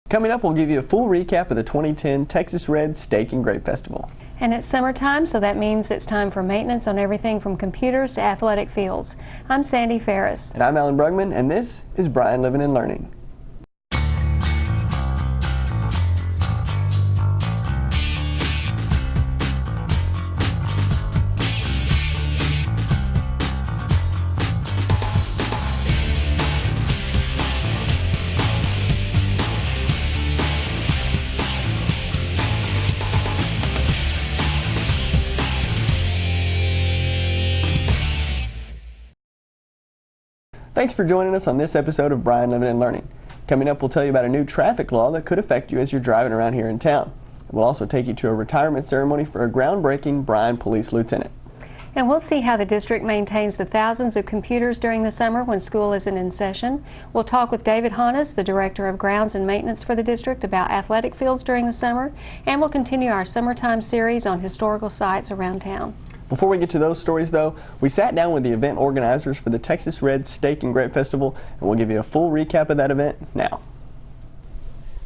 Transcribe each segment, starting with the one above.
Coming up, we'll give you a full recap of the 2010 Texas Red Steak and Grape Festival. And it's summertime, so that means it's time for maintenance on everything from computers to athletic fields. I'm Sandy Ferris. And I'm Alan Brugman, and this is Bryan Living and Learning. Thanks for joining us on this episode of Bryan Living and Learning. Coming up, we'll tell you about a new traffic law that could affect you as you're driving around here in town. We'll also take you to a retirement ceremony for a groundbreaking Bryan police lieutenant. And we'll see how the district maintains the thousands of computers during the summer when school isn't in session. We'll talk with David Hannes, the Director of Grounds and Maintenance for the district, about athletic fields during the summer. And we'll continue our summertime series on historical sites around town. Before we get to those stories, though, we sat down with the event organizers for the Texas Red Steak and Grape Festival, and we'll give you a full recap of that event now.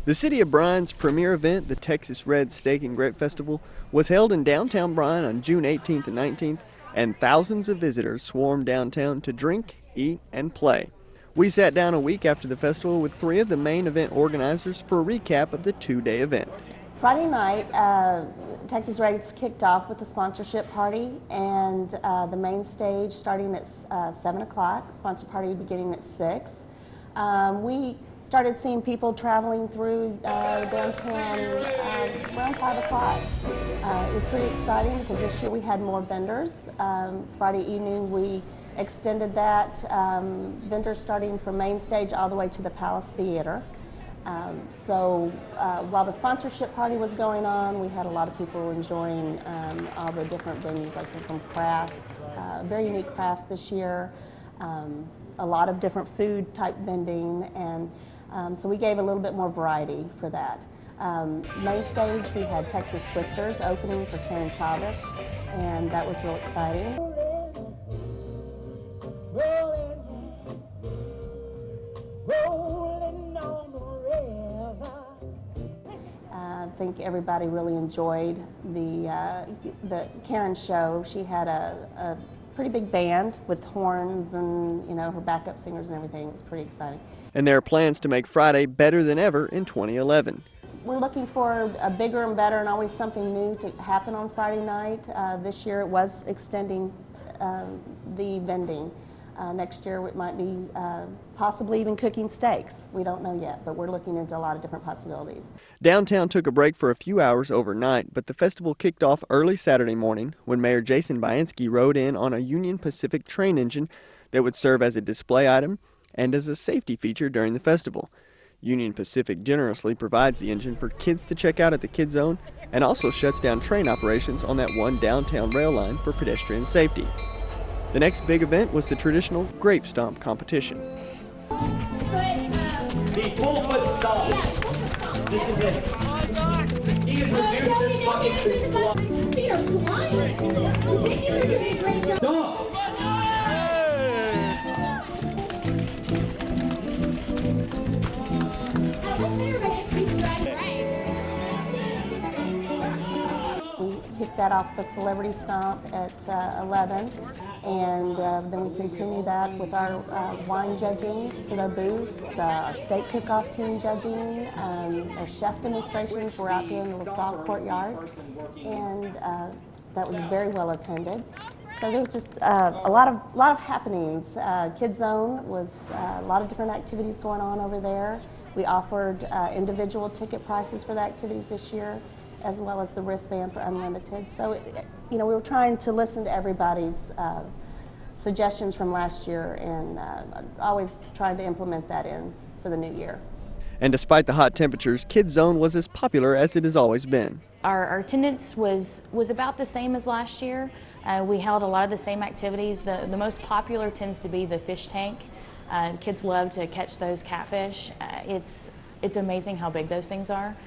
The City of Bryan's premier event, the Texas Red Steak and Grape Festival, was held in downtown Bryan on June 18th and 19th, and thousands of visitors swarmed downtown to drink, eat, and play. We sat down a week after the festival with three of the main event organizers for a recap of the two-day event. Friday night, Texas Reds kicked off with the sponsorship party, and the main stage starting at 7 o'clock, sponsor party beginning at 6. We started seeing people traveling through downtown around 5 o'clock. It was pretty exciting because this year we had more vendors. Friday evening we extended that, vendors starting from main stage all the way to the Palace Theater. While the sponsorship party was going on, we had a lot of people enjoying all the different venues, like from crafts, very unique crafts this year, a lot of different food type vending, and so we gave a little bit more variety for that. Main stage, we had Texas Twisters opening for Karen Chavez, and that was real exciting. I think everybody really enjoyed the Karen show. She had a pretty big band with horns and, you know, her backup singers and everything. It was pretty exciting. And there are plans to make Friday better than ever in 2011. We're looking for a bigger and better and always something new to happen on Friday night. This year it was extending the vending. Next year it might be possibly even cooking steaks. We don't know yet, but we're looking into a lot of different possibilities. Downtown took a break for a few hours overnight, but the festival kicked off early Saturday morning when Mayor Jason Bainski rode in on a Union Pacific train engine that would serve as a display item and as a safety feature during the festival. Union Pacific generously provides the engine for kids to check out at the Kid Zone and also shuts down train operations on that one downtown rail line for pedestrian safety. The next big event was the traditional Grape Stomp competition. The full-foot stomp. This is it. He has reduced this bucket to stomp. We kicked that off the Celebrity Stomp at 11, and then we continue that with our wine judging for their booths, our steak cook-off team judging, our chef demonstrations were out here in the LaSalle courtyard, and that was very well attended. So there was just a lot of happenings. Kid Zone was a lot of different activities going on over there. We offered individual ticket prices for the activities this year, as well as the wristband for unlimited. So, you know, we were trying to listen to everybody's suggestions from last year and always trying to implement that in for the new year. And despite the hot temperatures, Kid Zone was as popular as it has always been. Our attendance was about the same as last year. We held a lot of the same activities. The most popular tends to be the fish tank. Kids love to catch those catfish. It's amazing how big those things are.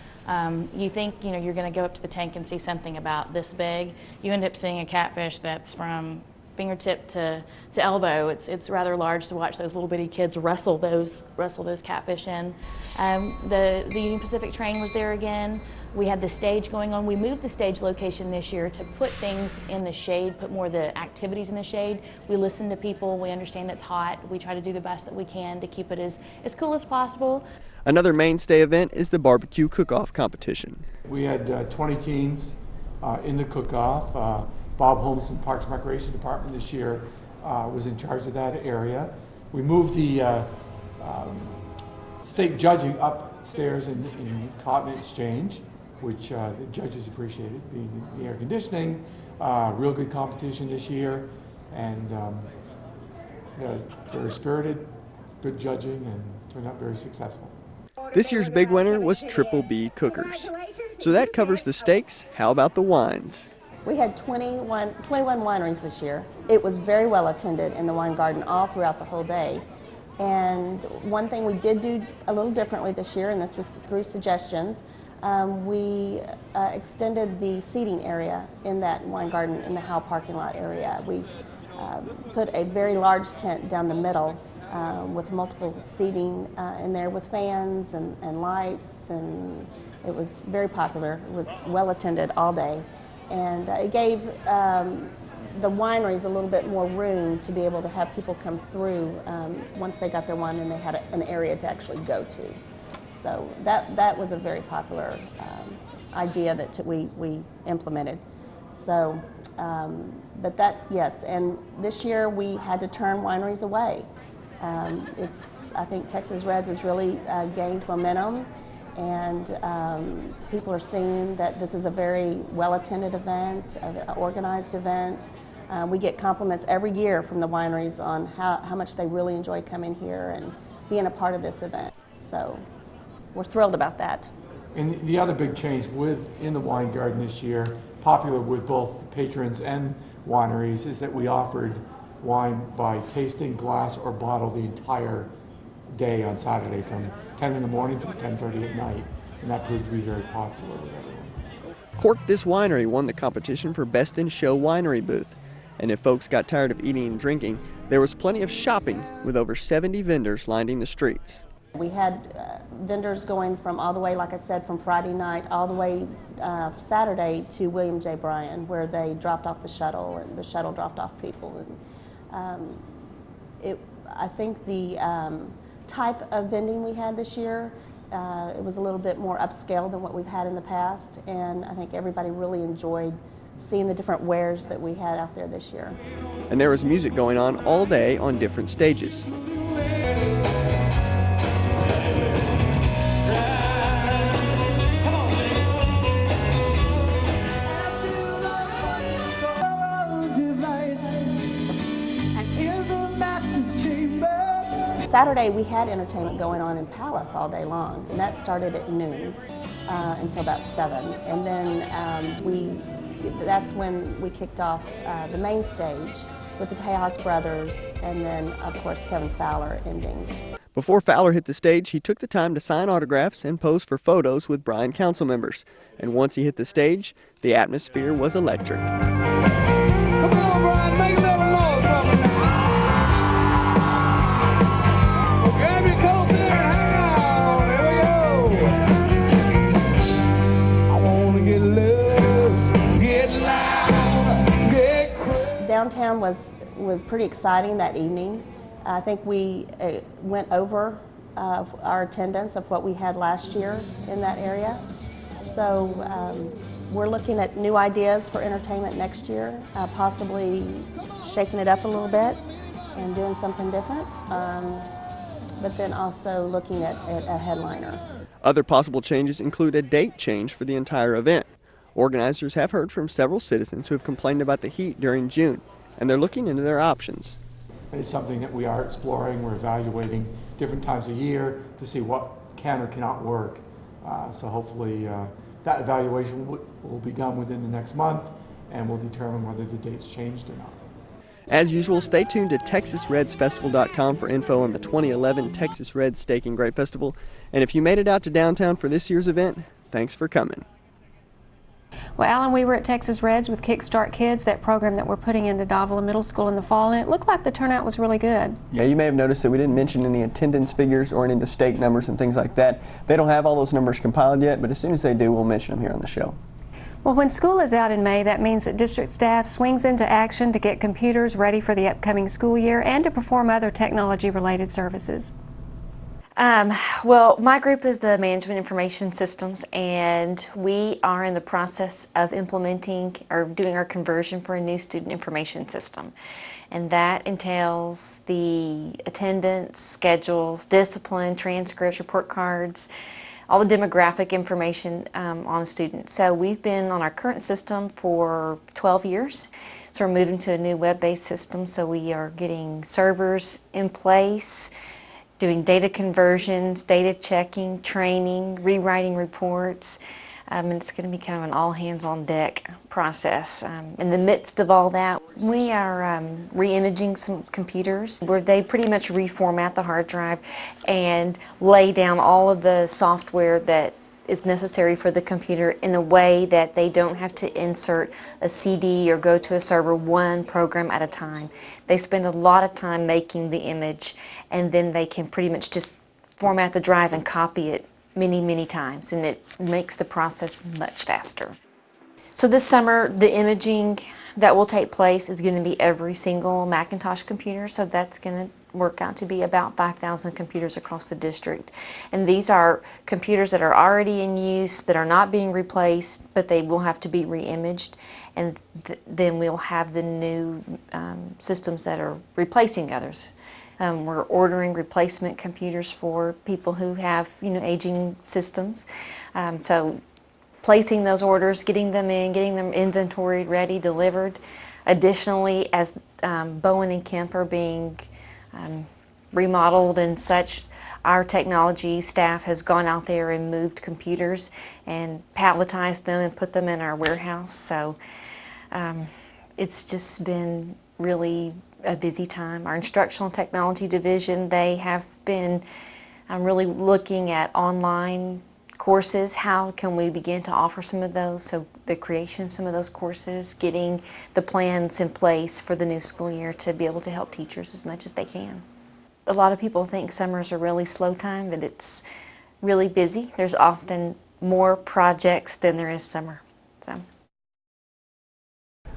You think, you know, you're going to go up to the tank and see something about this big. You end up seeing a catfish that's from fingertip to elbow. It's rather large to watch those little bitty kids wrestle those catfish in. The Union Pacific train was there again. We had the stage going on. We moved the stage location this year to put things in the shade, put more of the activities in the shade. We listen to people. We understand it's hot. We try to do the best that we can to keep it as cool as possible. Another mainstay event is the barbecue cook-off competition. We had 20 teams in the cook-off. Bob Holmes from Parks and Recreation Department this year was in charge of that area. We moved the steak judging upstairs in Cotton Exchange, which the judges appreciated, being the air conditioning. Real good competition this year, and very spirited, good judging, and turned out very successful. This year's big winner was Triple B Cookers. So that covers the steaks. How about the wines? We had 21 wineries this year. It was very well attended in the wine garden all throughout the whole day. And one thing we did do a little differently this year, and this was through suggestions, we extended the seating area in that wine garden in the Howe parking lot area. We put a very large tent down the middle with multiple seating in there with fans and lights, and it was very popular. It was well attended all day, and it gave the wineries a little bit more room to be able to have people come through once they got their wine and they had an area to actually go to. So that was a very popular idea that we implemented. So, but that, yes, and this year we had to turn wineries away. I think Texas Reds has really gained momentum, and people are seeing that this is a very well-attended event, an organized event. We get compliments every year from the wineries on how much they really enjoy coming here and being a part of this event. So we're thrilled about that. And the other big change in the wine garden this year, popular with both patrons and wineries, is that we offered wine by tasting, glass, or bottle the entire day on Saturday from 10 in the morning to 10:30 at night, and that proved to be very popular with everyone. Cork This Winery won the competition for Best in Show Winery Booth, and if folks got tired of eating and drinking, there was plenty of shopping with over 70 vendors lining the streets. We had vendors going from all the way, like I said, from Friday night all the way Saturday to William J. Bryan, where they dropped off the shuttle and the shuttle dropped off people. And I think the type of vending we had this year, it was a little bit more upscale than what we've had in the past, and I think everybody really enjoyed seeing the different wares that we had out there this year. And there was music going on all day on different stages. Saturday we had entertainment going on in Palace all day long, and that started at noon until about 7. And then that's when we kicked off the main stage with the Tejas Brothers, and then of course Kevin Fowler ending. Before Fowler hit the stage, he took the time to sign autographs and pose for photos with Bryan council members. And once he hit the stage, the atmosphere was electric. Come on, Bryan, make a little noise for me now. Grab your coat there and hang on. There we go. I want to get loose, get loud, get crazy. Downtown was pretty exciting that evening. I think we went over our attendance of what we had last year in that area. So we're looking at new ideas for entertainment next year, possibly shaking it up a little bit and doing something different, but then also looking at a headliner. Other possible changes include a date change for the entire event. Organizers have heard from several citizens who have complained about the heat during June, and they're looking into their options. It's something that we are exploring. We're evaluating different times of year to see what can or cannot work. So hopefully that evaluation will be done within the next month, and we'll determine whether the date's changed or not. As usual, stay tuned to TexasRedsFestival.com for info on the 2011 Texas Red Steak and Grape Festival. And if you made it out to downtown for this year's event, thanks for coming. Well, Alan, we were at Texas Reds with Kickstart Kids, that program that we're putting into Davila Middle School in the fall, and it looked like the turnout was really good. Yeah, you may have noticed that we didn't mention any attendance figures or any of the stake numbers and things like that. They don't have all those numbers compiled yet, but as soon as they do, we'll mention them here on the show. Well, when school is out in May, that means that district staff swings into action to get computers ready for the upcoming school year and to perform other technology-related services. Well, my group is the Management Information Systems, and we are in the process of implementing or doing our conversion for a new student information system. And that entails the attendance, schedules, discipline, transcripts, report cards, all the demographic information on a student. So we've been on our current system for 12 years. So we're moving to a new web-based system. So we are getting servers in place, doing data conversions, data checking, training, rewriting reports. And it's going to be kind of an all-hands-on-deck process. In the midst of all that, we are re-imaging some computers where they pretty much reformat the hard drive and lay down all of the software that is necessary for the computer in a way that they don't have to insert a CD or go to a server one program at a time. They spend a lot of time making the image, and then they can pretty much just format the drive and copy it many times, and it makes the process much faster. So this summer, the imaging that will take place is going to be every single Macintosh computer, so that's going to work out to be about 5,000 computers across the district. And these are computers that are already in use, that are not being replaced, but they will have to be re-imaged, and then we'll have the new systems that are replacing others. We're ordering replacement computers for people who have, aging systems. So placing those orders, getting them in, getting them inventoried, ready, delivered. Additionally, as Bowen and Kemp are being remodeled and such, our technology staff has gone out there and moved computers and palletized them and put them in our warehouse. So it's just been really a busy time. Our instructional technology division, they have been really looking at online courses. How can we begin to offer some of those? So the creation of some of those courses, getting the plans in place for the new school year to be able to help teachers as much as they can. A lot of people think summer's a really slow time, but it's really busy. There's often more projects than there is summer. So.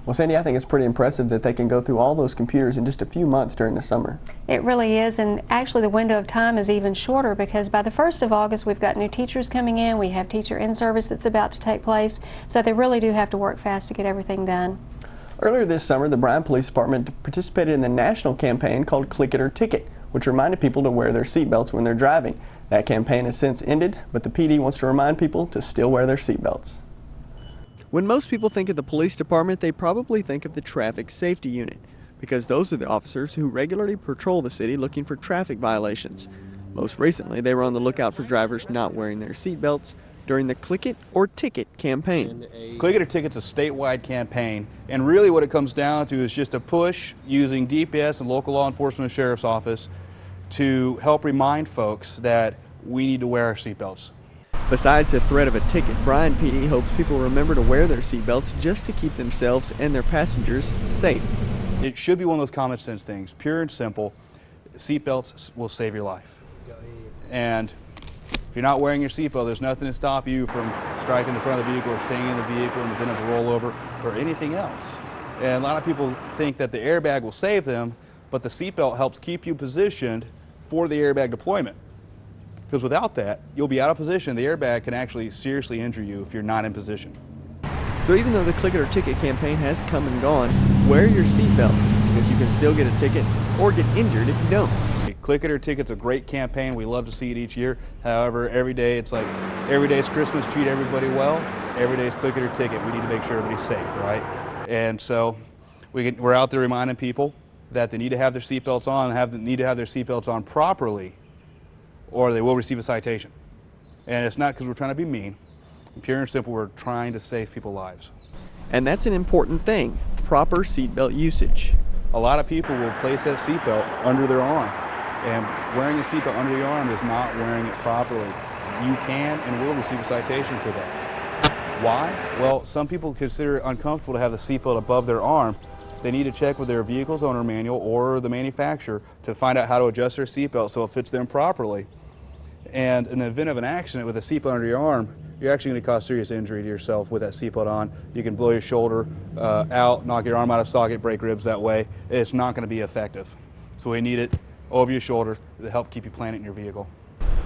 Well, Sandy, I think it's pretty impressive that they can go through all those computers in just a few months during the summer. It really is, and actually the window of time is even shorter because by the 1st of August we've got new teachers coming in, we have teacher in-service that's about to take place, so they really do have to work fast to get everything done. Earlier this summer, the Bryan Police Department participated in the national campaign called Click It or Ticket, which reminded people to wear their seatbelts when they're driving. That campaign has since ended, but the PD wants to remind people to still wear their seatbelts. When most people think of the police department, they probably think of the traffic safety unit, because those are the officers who regularly patrol the city looking for traffic violations. Most recently, they were on the lookout for drivers not wearing their seatbelts during the Click It or Ticket campaign. Click It or Ticket's a statewide campaign, and really what it comes down to is just a push using DPS and local law enforcement and sheriff's office to help remind folks that we need to wear our seatbelts. Besides the threat of a ticket, Bryan PD hopes people remember to wear their seatbelts just to keep themselves and their passengers safe. It should be one of those common sense things, pure and simple. Seatbelts will save your life. And if you're not wearing your seatbelt, there's nothing to stop you from striking the front of the vehicle or staying in the vehicle in the event of a rollover or anything else. And a lot of people think that the airbag will save them, but the seatbelt helps keep you positioned for the airbag deployment. Because without that, you'll be out of position. The airbag can actually seriously injure you if you're not in position. So even though the Click It or Ticket campaign has come and gone, wear your seatbelt because you can still get a ticket or get injured if you don't. Click It or Ticket's a great campaign. We love to see it each year. However, every day it's like, every day's Christmas, treat everybody well. Every day's Click It or Ticket. We need to make sure everybody's safe, right? And so we're out there reminding people that they need to have their seatbelts on, need to have their seatbelts on properly, or they will receive a citation. And it's not because we're trying to be mean. Pure and simple, we're trying to save people's lives. And that's an important thing, proper seatbelt usage. A lot of people will place that seatbelt under their arm, and wearing a seatbelt under your arm is not wearing it properly. You can and will receive a citation for that. Why? Well, some people consider it uncomfortable to have the seatbelt above their arm. They need to check with their vehicle's owner manual or the manufacturer to find out how to adjust their seatbelt so it fits them properly. And in the event of an accident with a seatbelt under your arm, you're actually going to cause serious injury to yourself with that seatbelt on. You can blow your shoulder out, knock your arm out of socket, break ribs that way. It's not going to be effective. So we need it over your shoulder to help keep you planted in your vehicle.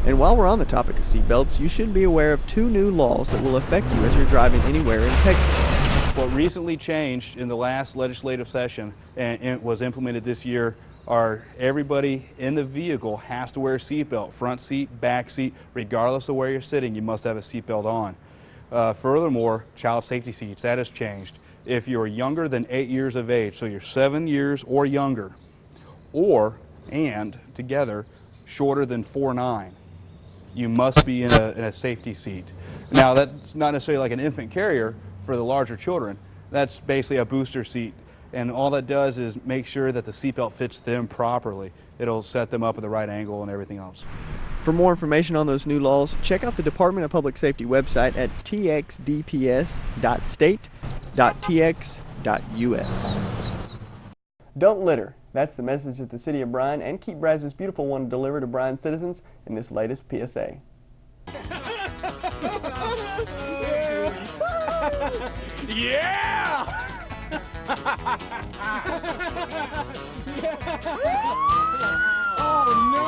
And while we're on the topic of seatbelts, you should be aware of 2 new laws that will affect you as you're driving anywhere in Texas. What recently changed in the last legislative session and it was implemented this year are everybody in the vehicle has to wear a seatbelt, front seat, back seat, regardless of where you're sitting, you must have a seatbelt on. Furthermore, child safety seats, that has changed. If you're younger than 8 years of age, so you're 7 years or younger, and together shorter than 4'9", you must be in a safety seat. Now that's not necessarily like an infant carrier for the larger children. That's basically a booster seat, and all that does is make sure that the seatbelt fits them properly. It'll set them up at the right angle and everything else. For more information on those new laws, check out the Department of Public Safety website at txdps.state.tx.us. Don't litter. That's the message that the City of Bryan and Keep Brazos Beautiful want to deliver to Bryan citizens in this latest PSA. Yeah! Oh no!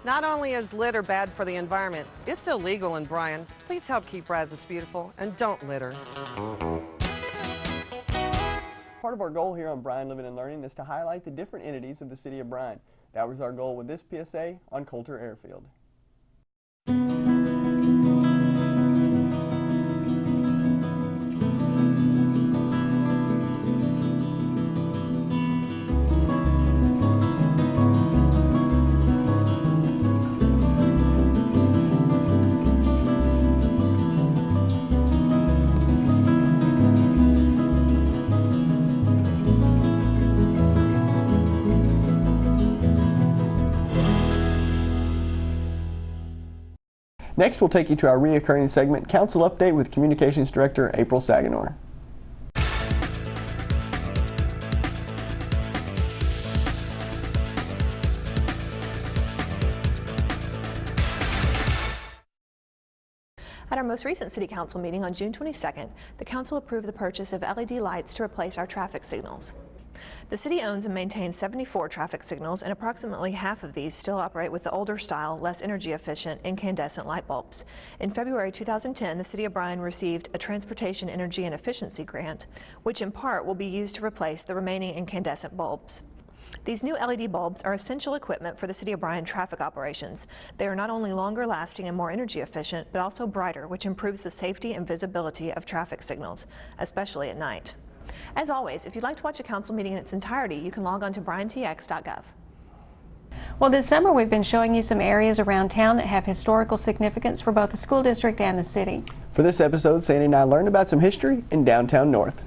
Not only is litter bad for the environment, it's illegal in Bryan. Please help keep Brazos beautiful and don't litter. Part of our goal here on Bryan Living and Learning is to highlight the different entities of the City of Bryan. That was our goal with this PSA on Coulter Airfield. Next, we'll take you to our reoccurring segment, Council Update with Communications Director April Saganor. At our most recent City Council meeting on June 22nd, the Council approved the purchase of LED lights to replace our traffic signals. The City owns and maintains 74 traffic signals, and approximately half of these still operate with the older style, less energy efficient, incandescent light bulbs. In February 2010, the City of Bryan received a Transportation Energy and Efficiency Grant, which in part will be used to replace the remaining incandescent bulbs. These new LED bulbs are essential equipment for the City of Bryan traffic operations. They are not only longer lasting and more energy efficient, but also brighter, which improves the safety and visibility of traffic signals, especially at night. As always, if you'd like to watch a council meeting in its entirety, you can log on to bryantx.gov. Well, this summer we've been showing you some areas around town that have historical significance for both the school district and the city. For this episode, Sandy and I learned about some history in downtown North.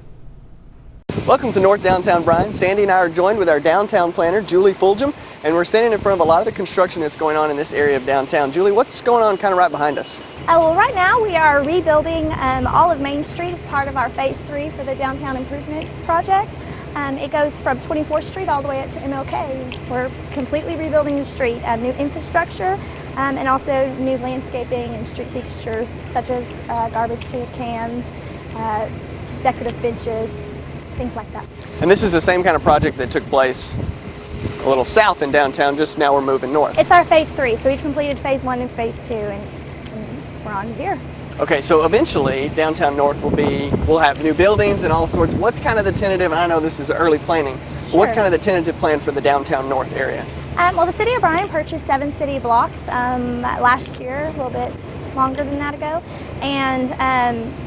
Welcome to North Downtown Bryan. Sandy and I are joined with our downtown planner, Julie Fulgham, and we're standing in front of a lot of the construction that's going on in this area of downtown. Julie, what's going on kind of right behind us? Well, right now we are rebuilding all of Main Street as part of our Phase 3 for the Downtown Improvements Project. It goes from 24th Street all the way up to MLK. We're completely rebuilding the street, new infrastructure, and also new landscaping and street fixtures such as garbage tube cans, decorative benches, things like that. And this is the same kind of project that took place a little south in downtown, just now we're moving north. It's our Phase 3, so we've completed Phase 1 and Phase 2, and we're on here. Okay, so eventually downtown North we'll have new buildings and all sorts. What's kind of the tentative, and I know this is early planning, but what's kind of the tentative plan for the downtown North area? Well, the City of Bryan purchased 7 city blocks last year, a little bit longer than that ago. And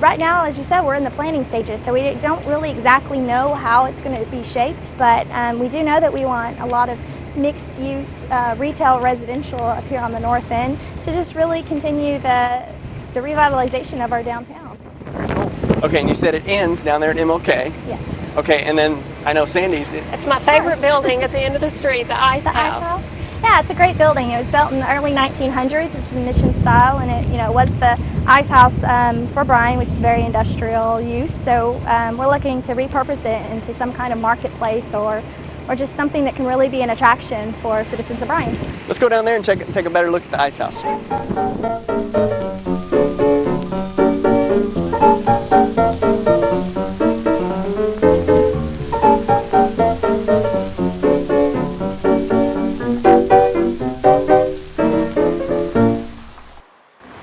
right now, as you said, we're in the planning stages, so we don't really exactly know how it's going to be shaped, but we do know that we want a lot of mixed-use retail residential up here on the north end to just really continue the revitalization of our downtown. Very cool. Okay, and you said it ends down there at MLK. Yes. Okay, and then I know Sandy's. It's my favorite building at the end of the street, the Ice House. Yeah, it's a great building. It was built in the early 1900s. It's the mission style, and it was the ice house for Bryan, which is very industrial use. So we're looking to repurpose it into some kind of marketplace or just something that can really be an attraction for citizens of Bryan. Let's go down there and take a better look at the ice house.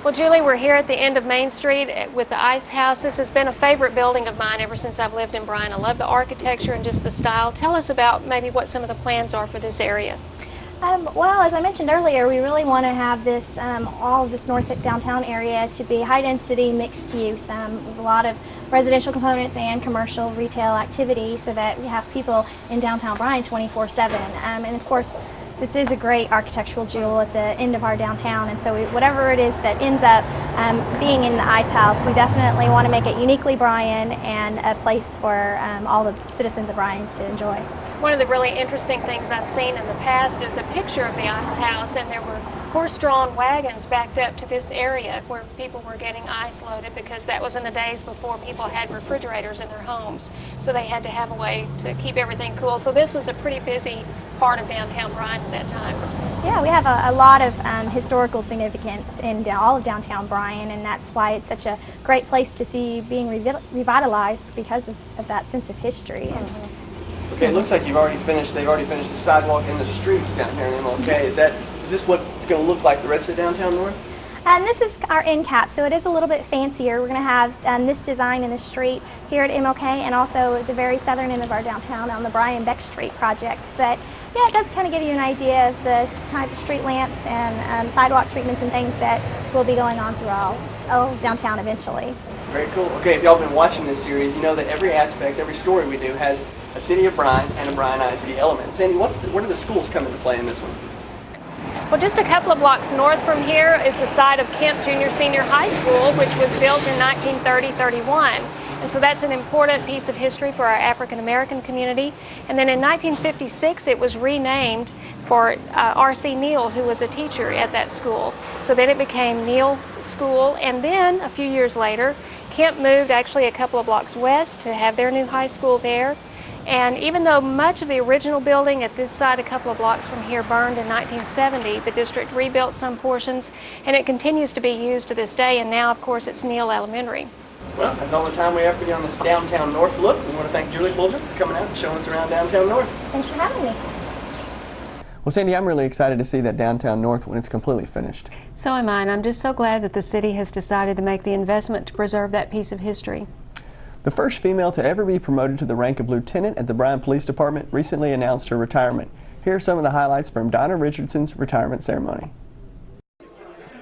Well, Julie, we're here at the end of Main Street with the Ice House. This has been a favorite building of mine ever since I've lived in Bryan. I love the architecture and just the style. Tell us about maybe what some of the plans are for this area. Well, as I mentioned earlier, we really want to have this, all of this north downtown area to be high-density, mixed-use, with a lot of residential components and commercial retail activity so that we have people in downtown Bryan 24/7. And of course, this is a great architectural jewel at the end of our downtown, and so whatever it is that ends up being in the Ice House, we definitely want to make it uniquely Bryan and a place for all the citizens of Bryan to enjoy. One of the really interesting things I've seen in the past is a picture of the Ice House, and there were horse-drawn wagons backed up to this area where people were getting ice loaded, because that was in the days before people had refrigerators in their homes, so they had to have a way to keep everything cool. So this was a pretty busy part of downtown Bryan at that time. Yeah, we have a lot of historical significance in all of downtown Bryan, and that's why it's such a great place to see being revitalized because of that sense of history. Okay, it looks like they've already finished the sidewalk and the streets down here in MLK. Is this what it's going to look like the rest of downtown North? And this is our end cap, so it is a little bit fancier. We're going to have this design in the street here at MLK and also at the very southern end of our downtown on the Bryan Beck Street project. But yeah, it does kind of give you an idea of the type of street lamps and sidewalk treatments and things that will be going on throughout downtown eventually. Very cool. Okay, if y'all been watching this series, you know that every aspect, every story we do has a City of Bryan and a Bryan ISD element. Sandy, what do the schools come into play in this one? Well, just a couple of blocks north from here is the site of Kemp Junior Senior High School, which was built in 1930-31. And so that's an important piece of history for our African American community. And then in 1956, it was renamed for R.C. Neal, who was a teacher at that school. So then it became Neal School. And then a few years later, Kemp moved actually a couple of blocks west to have their new high school there. And even though much of the original building at this site a couple of blocks from here burned in 1970, the district rebuilt some portions, and it continues to be used to this day, and now, of course, it's Neal Elementary. Well, that's all the time we have for you on this Downtown North look. We want to thank Julie Fulger for coming out and showing us around Downtown North. Thanks for having me. Well, Sandy, I'm really excited to see that Downtown North when it's completely finished. So am I, and I'm just so glad that the city has decided to make the investment to preserve that piece of history. The first female to ever be promoted to the rank of lieutenant at the Bryan Police Department recently announced her retirement. Here are some of the highlights from Donna Richardson's retirement ceremony.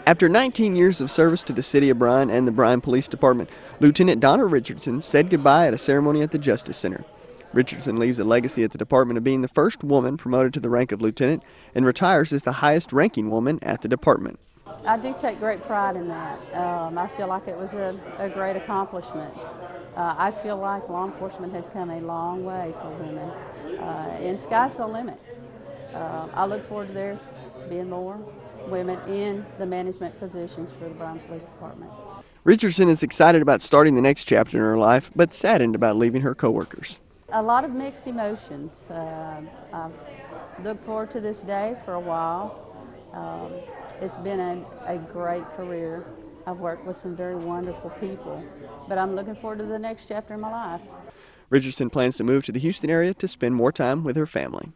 After 19 years of service to the City of Bryan and the Bryan Police Department, Lieutenant Donna Richardson said goodbye at a ceremony at the Justice Center. Richardson leaves a legacy at the department of being the first woman promoted to the rank of lieutenant and retires as the highest-ranking woman at the department. I do take great pride in that. I feel like it was a great accomplishment. I feel like law enforcement has come a long way for women, and sky's the limit. I look forward to there being more women in the management positions for the Bryan Police Department. Richardson is excited about starting the next chapter in her life, but saddened about leaving her coworkers. A lot of mixed emotions. I've looked forward to this day for a while. It's been a great career. I've worked with some very wonderful people, but I'm looking forward to the next chapter in my life. Richardson plans to move to the Houston area to spend more time with her family.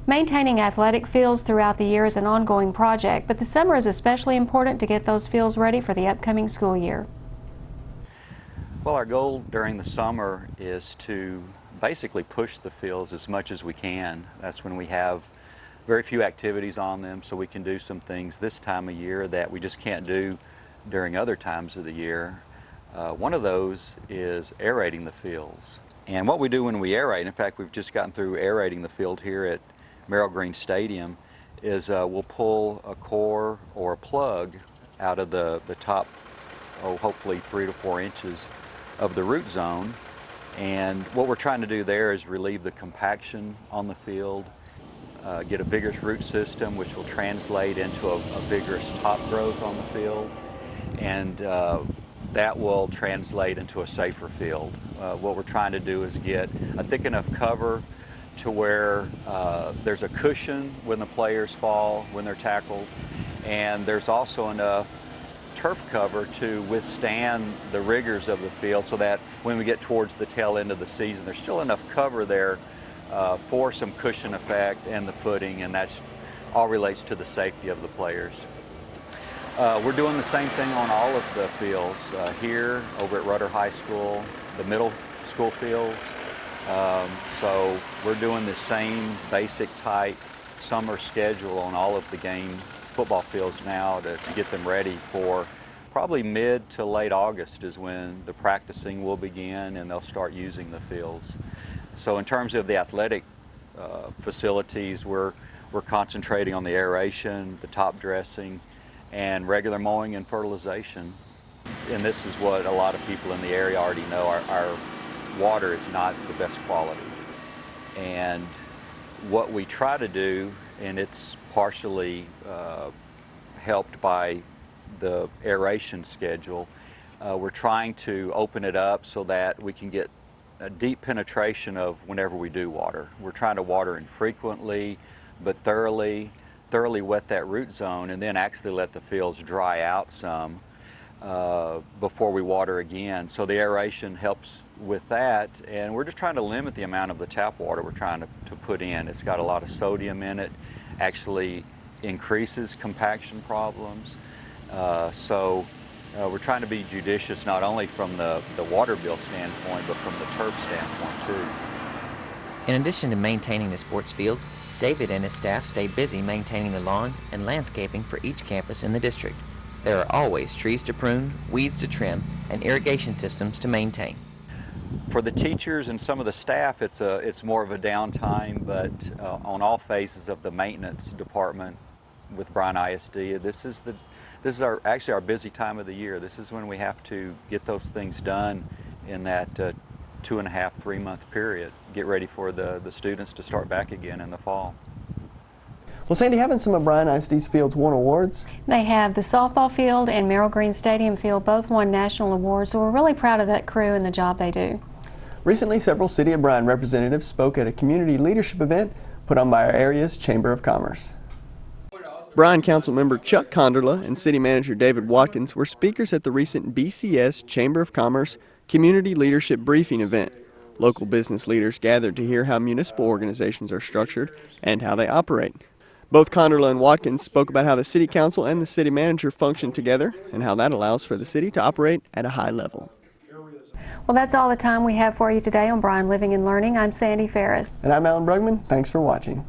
Maintaining athletic fields throughout the year is an ongoing project, but the summer is especially important to get those fields ready for the upcoming school year. Well, our goal during the summer is to basically push the fields as much as we can. That's when we have very few activities on them, so we can do some things this time of year that we just can't do during other times of the year. One of those is aerating the fields. And what we do when we aerate, in fact, we've just gotten through aerating the field here at Merrill Green Stadium, is we'll pull a core or a plug out of the top, hopefully 3 to 4 inches of the root zone, And what we're trying to do there is relieve the compaction on the field, get a vigorous root system, which will translate into a vigorous top growth on the field, and that will translate into a safer field. What we're trying to do is get a thick enough cover to where there's a cushion when the players fall, when they're tackled, and there's also enough turf cover to withstand the rigors of the field, so that when we get towards the tail end of the season, there's still enough cover there for some cushion effect and the footing, and that's all relates to the safety of the players. We're doing the same thing on all of the fields here, over at Rudder High School, the middle school fields. So we're doing the same basic type summer schedule on all of the game football fields now to get them ready for probably mid to late August is when the practicing will begin and they'll start using the fields. So in terms of the athletic facilities, we're concentrating on the aeration, the top dressing, and regular mowing and fertilization. And this is what a lot of people in the area already know. Our water is not the best quality. And what we try to do, and it's partially helped by the aeration schedule, we're trying to open it up so that we can get a deep penetration of whenever we do water. We're trying to water infrequently, but thoroughly wet that root zone, and then actually let the fields dry out some before we water again. So the aeration helps with that, and we're just trying to limit the amount of the tap water we're trying to put in. It's got a lot of sodium in it, actually increases compaction problems. We're trying to be judicious not only from the water bill standpoint, but from the turf standpoint too. In addition to maintaining the sports fields, David and his staff stay busy maintaining the lawns and landscaping for each campus in the district. There are always trees to prune, weeds to trim, and irrigation systems to maintain. For the teachers and some of the staff, it's more of a downtime, but on all phases of the maintenance department with Bryan ISD, this is actually our busy time of the year. This is when we have to get those things done in that 2.5, 3 month period. Get ready for the students to start back again in the fall. Well, Sandy, haven't some of Bryan ISD's fields won awards? They have. The softball field and Merrill Green Stadium field both won national awards, so we're really proud of that crew and the job they do. Recently, several City of Bryan representatives spoke at a community leadership event put on by our area's Chamber of Commerce. Bryan Council member Chuck Conderla and City Manager David Watkins were speakers at the recent BCS Chamber of Commerce Community Leadership Briefing event. Local business leaders gathered to hear how municipal organizations are structured and how they operate. Both Conderla and Watkins spoke about how the City Council and the City Manager function together and how that allows for the city to operate at a high level. Well, that's all the time we have for you today on Bryan Living and Learning. I'm Sandy Ferris. And I'm Alan Brugman. Thanks for watching.